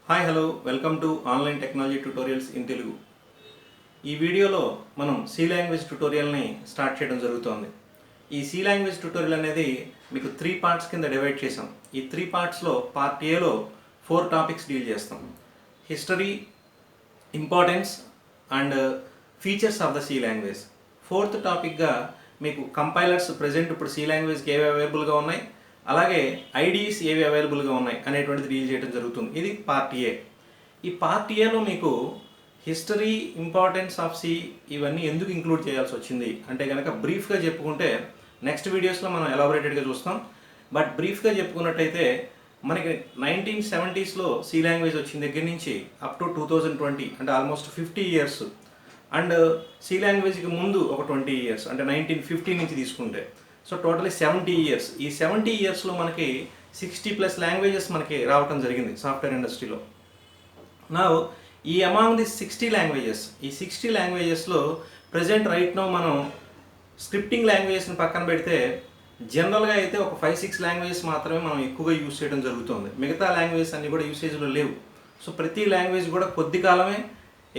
Hi hello welcome to online technology tutorials in Telugu. ఈ వీడియోలో మనం సి లాంగ్వేజ్ ట్యూటోరియల్ని స్టార్ట్ చేయడం జరుగుతోంది. ఈ సి లాంగ్వేజ్ ట్యూటోరియల్ అనేది మీకు 3 పార్ట్స్ కింద డివైడ్ చేసాం. ఈ 3 పార్ట్స్లో పార్ట్ ఏలో 4 టాపిక్స్ డీల్ చేస్తాం. History, importance and features of the C language. 4th టాపిక్గా మీకు కంపైలర్స్ ప్రజెంట్ ఇప్పుడు సి లాంగ్వేజ్కి ఏవి అవైలబుల్గా ఉన్నాయి, అలాగే ఐడిఈస్ ఏవి అవైలబుల్గా ఉన్నాయి అనేటువంటిది డీల్ చేయడం జరుగుతుంది. ఇది పార్ట్ ఏ. ఈ పార్ట్ ఏలో మీకు హిస్టరీ, ఇంపార్టెన్స్ ఆఫ్ సి ఇవన్నీ ఎందుకు ఇంక్లూడ్ చేయాల్సి వచ్చింది అంటే కనుక బ్రీఫ్గా చెప్పుకుంటే నెక్స్ట్ వీడియోస్లో మనం ఎలాబొరేటెడ్గా చూస్తాం. బట్ బ్రీఫ్గా చెప్పుకున్నట్టయితే మనకి 1970sలో సి లాంగ్వేజ్ వచ్చిన దగ్గర నుంచి అప్ టు 2020 అంటే ఆల్మోస్ట్ 50 ఇయర్స్. అండ్ సి లాంగ్వేజ్కి ముందు ఒక 20 ఇయర్స్ అంటే 1950 నుంచి తీసుకుంటే సో టోటలీ 70 ఇయర్స్. ఈ 70 ఇయర్స్లో మనకి 60+ లాంగ్వేజెస్ మనకి రావటం జరిగింది సాఫ్ట్వేర్ ఇండస్ట్రీలో. నా ఈ అమాంగ్ ది 60 లాంగ్వేజెస్, ఈ 60 లాంగ్వేజెస్లో ప్రజెంట్ రైట్ నో మనం స్క్రిప్టింగ్ లాంగ్వేజెస్ని పక్కన పెడితే జనరల్గా అయితే ఒక 5-6 లాంగ్వేజెస్ మాత్రమే మనం ఎక్కువగా యూజ్ చేయడం జరుగుతుంది. మిగతా లాంగ్వేజెస్ అన్నీ కూడా యూసేజ్లో లేవు. సో ప్రతి లాంగ్వేజ్ కూడా కొద్ది కాలమే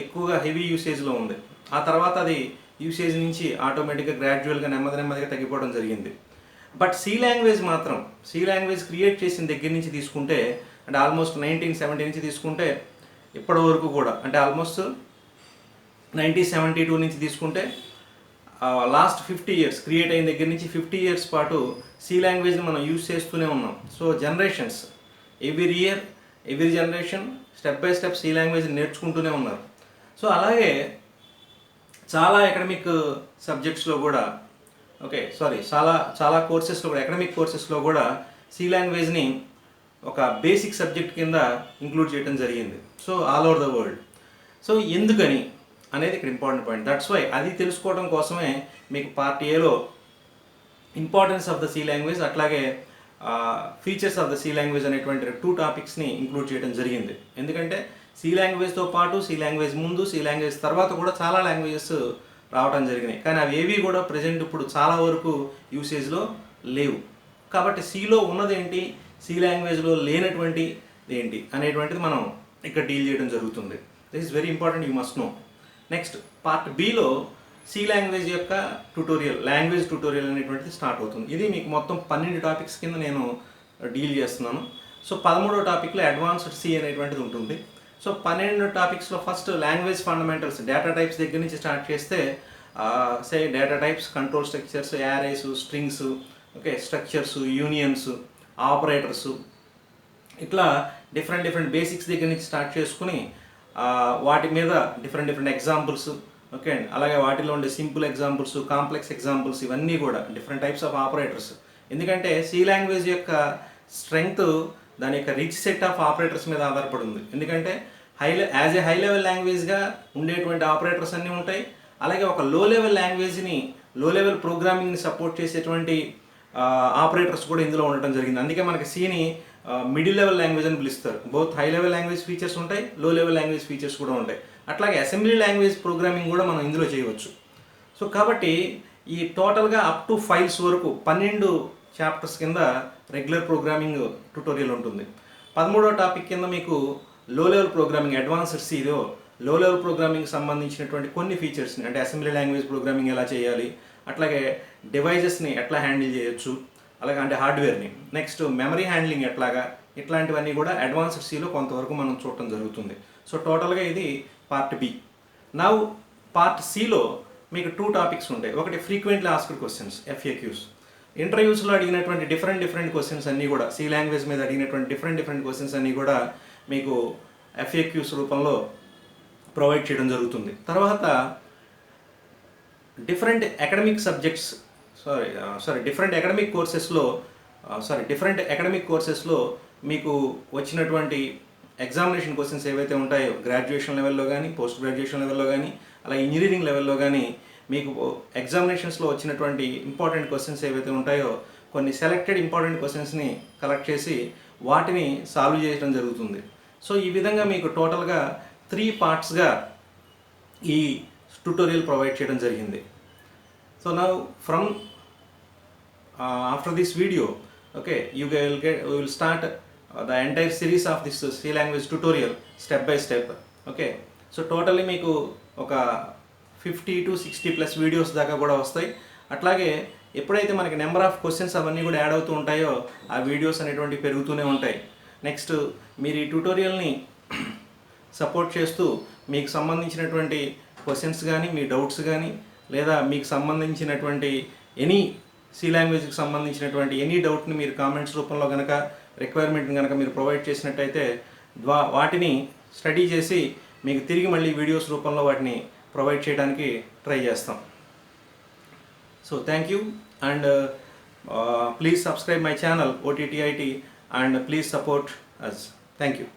ఎక్కువగా హెవీ యూసేజ్లో ఉంది. ఆ తర్వాత అది యూసేజ్ నుంచి ఆటోమేటిక్గా గ్రాడ్యువల్గా నెమ్మదిగా తగ్గిపోవడం జరిగింది. బట్ సి లాంగ్వేజ్ మాత్రం సి లాంగ్వేజ్ క్రియేట్ చేసిన దగ్గర నుంచి తీసుకుంటే అంటే ఆల్మోస్ట్ 1970 నుంచి తీసుకుంటే ఇప్పటి వరకు కూడా అంటే ఆల్మోస్ట్ 1972 నుంచి తీసుకుంటే లాస్ట్ 50 ఇయర్స్ క్రియేట్ అయిన దగ్గర నుంచి 50 ఇయర్స్ పాటు సి లాంగ్వేజ్ని మనం యూజ్ చేస్తూనే ఉన్నాం. So generations every year every generation step by step C లాంగ్వేజ్ని నేర్చుకుంటూనే ఉన్నారు. సో అలాగే చాలా అకాడమిక్ సబ్జెక్ట్స్లో కూడా చాలా కోర్సెస్లో కూడా అకాడమిక్ కోర్సెస్లో కూడా సి లాంగ్వేజ్ని ఒక బేసిక్ సబ్జెక్ట్ కింద ఇంక్లూడ్ చేయడం జరిగింది. So all over the world. So ఎందుకని అనేది ఇక్కడ ఇంపార్టెంట్ పాయింట్. దట్స్ వై అది తెలుసుకోవడం కోసమే మీకు పార్ట్ ఏలో importance of the C language అట్లాగే features of the C language అనేటువంటి 2 టాపిక్స్ని ఇంక్లూడ్ చేయడం జరిగింది. ఎందుకంటే సి లాంగ్వేజ్తో పాటు సి లాంగ్వేజ్ ముందు సి లాంగ్వేజ్ తర్వాత కూడా చాలా లాంగ్వేజెస్ రావడం జరిగినాయి. కానీ అవి ఏవి కూడా ప్రజెంట్ ఇప్పుడు చాలా వరకు యూసేజ్లో లేవు. కాబట్టి సిలో ఉన్నదేంటి, సి లాంగ్వేజ్లో లేనటువంటి ఏంటి అనేటువంటిది మనం ఇక్కడ డీల్ చేయడం జరుగుతుంది. This is very important, you must know. Next part బిలో సి లాంగ్వేజ్ యొక్క ట్యూటోరియల్, లాంగ్వేజ్ ట్యూటోరియల్ అనేటువంటిది స్టార్ట్ అవుతుంది. ఇది మీకు మొత్తం 12 టాపిక్స్ కింద నేను డీల్ చేస్తున్నాను. సో 13వ టాపిక్లో అడ్వాన్స్డ్ సి అనేటువంటిది ఉంటుంది. సో 12 టాపిక్స్లో first language fundamentals, data types దగ్గర నుంచి స్టార్ట్ చేస్తే data types, control structures, arrays, strings, structures, unions, operators, ఇట్లా డిఫరెంట్ బేసిక్స్ దగ్గర నుంచి స్టార్ట్ చేసుకుని వాటి మీద డిఫరెంట్ ఎగ్జాంపుల్స్, అలాగే వాటిలో ఉండే సింపుల్ ఎగ్జాంపుల్స్, కాంప్లెక్స్ ఎగ్జాంపుల్స్, ఇవన్నీ కూడా డిఫరెంట్ టైప్స్ ఆఫ్ ఆపరేటర్స్. ఎందుకంటే సి లాంగ్వేజ్ యొక్క స్ట్రెంగ్త్ దాని యొక్క రిచ్ సెట్ ఆఫ్ ఆపరేటర్స్ మీద ఆధారపడి ఉంది. ఎందుకంటే యాజ్ ఏ హై లెవెల్ లాంగ్వేజ్గా ఉండేటువంటి ఆపరేటర్స్ అన్నీ ఉంటాయి. అలాగే ఒక లో లెవెల్ లాంగ్వేజ్ని, లో లెవెల్ ప్రోగ్రామింగ్ని సపోర్ట్ చేసేటువంటి ఆపరేటర్స్ కూడా ఇందులో ఉండటం జరిగింది. అందుకే మనకి సిని మిడిల్ లెవెల్ లాంగ్వేజ్ అని పిలుస్తారు. Both high level language features ఉంటాయి, లో లెవెల్ లాంగ్వేజ్ ఫీచర్స్ కూడా ఉంటాయి. అట్లాగే అసెంబ్లీ లాంగ్వేజ్ ప్రోగ్రామింగ్ కూడా మనం ఇందులో చేయవచ్చు. సో కాబట్టి ఈ టోటల్గా అప్ టు ఫైల్స్ వరకు 12 చాప్టర్స్ కింద రెగ్యులర్ ప్రోగ్రామింగ్ ట్యూటోరియల్ ఉంటుంది. 13వ టాపిక్ కింద మీకు లో లెవెల్ ప్రోగ్రామింగ్, అడ్వాన్స్డ్ సిలో లో లెవెల్ ప్రోగ్రామింగ్ సంబంధించినటువంటి కొన్ని ఫీచర్స్ని అంటే అసెంబ్లీ లాంగ్వేజ్ ప్రోగ్రామింగ్ ఎలా చేయాలి, అట్లాగే డివైజెస్ని ఎట్లా హ్యాండిల్ చేయొచ్చు, అలాగే అంటే హార్డ్వేర్ని, నెక్స్ట్ మెమరీ హ్యాండ్లింగ్ ఎట్లాగా, ఇట్లాంటివన్నీ కూడా అడ్వాన్స్డ్ సిలో కొంతవరకు మనం చూడటం జరుగుతుంది. సో టోటల్గా ఇది పార్ట్ బి. నౌ పార్ట్ సిలో మీకు 2 టాపిక్స్ ఉంటాయి. ఒకటి ఫ్రీక్వెంట్లీ ఆస్క్డ్ క్వశ్చన్స్, FAQs. ఇంటర్వ్యూస్లో అడిగినటువంటి డిఫరెంట్ క్వశ్చన్స్ అన్నీ కూడా సి లాంగ్వేజ్ మీద అడిగినటువంటి డిఫరెంట్ క్వశ్చన్స్ అన్నీ కూడా మీకు FAQs రూపంలో ప్రొవైడ్ చేయడం జరుగుతుంది. తర్వాత డిఫరెంట్ అకాడమిక్ కోర్సెస్లో మీకు వచ్చినటువంటి ఎగ్జామినేషన్ క్వశ్చన్స్ ఏవైతే ఉంటాయో గ్రాడ్యుయేషన్ లెవెల్లో కానీ, పోస్ట్ గ్రాడ్యుయేషన్ లెవెల్లో కానీ, అలాగే ఇంజనీరింగ్ లెవెల్లో కానీ మీకు ఎగ్జామినేషన్స్లో వచ్చినటువంటి ఇంపార్టెంట్ క్వశ్చన్స్ ఏవైతే ఉంటాయో కొన్ని సెలెక్టెడ్ ఇంపార్టెంట్ క్వశ్చన్స్ని కలెక్ట్ చేసి వాటిని సాల్వ్ చేయడం జరుగుతుంది. సో ఈ విధంగా మీకు టోటల్గా 3 పార్ట్స్గా ఈ ట్యూటోరియల్ ప్రొవైడ్ చేయడం జరిగింది. So now from after this video we will start the entire series of this C language tutorial step by step. Okay, so totally మీకు ఒక 50 to 60 ప్లస్ వీడియోస్ దాకా కూడా వస్తాయి. అట్లాగే ఎప్పుడైతే మనకి నెంబర్ ఆఫ్ క్వశ్చన్స్ అవన్నీ కూడా యాడ్ అవుతూ ఉంటాయో ఆ వీడియోస్ అనేటువంటి పెరుగుతూనే ఉంటాయి. నెక్స్ట్ మీరు ఈ ట్యూటోరియల్ని సపోర్ట్ చేస్తూ మీకు సంబంధించినటువంటి క్వశ్చన్స్ కానీ, మీ డౌట్స్ కానీ, లేదా మీకు సంబంధించినటువంటి ఎనీ సి లాంగ్వేజ్కి సంబంధించినటువంటి ఎనీ డౌట్ని మీరు కామెంట్స్ రూపంలో కనుక, రిక్వైర్మెంట్ని కనుక మీరు ప్రొవైడ్ చేసినట్టయితే వాటిని స్టడీ చేసి మీకు తిరిగి మళ్ళీ వీడియోస్ రూపంలో వాటిని ప్రొవైడ్ చేయడానికి ట్రై చేస్తాం. So thank you, and please subscribe my channel OTTIT, and please support us. Thank you.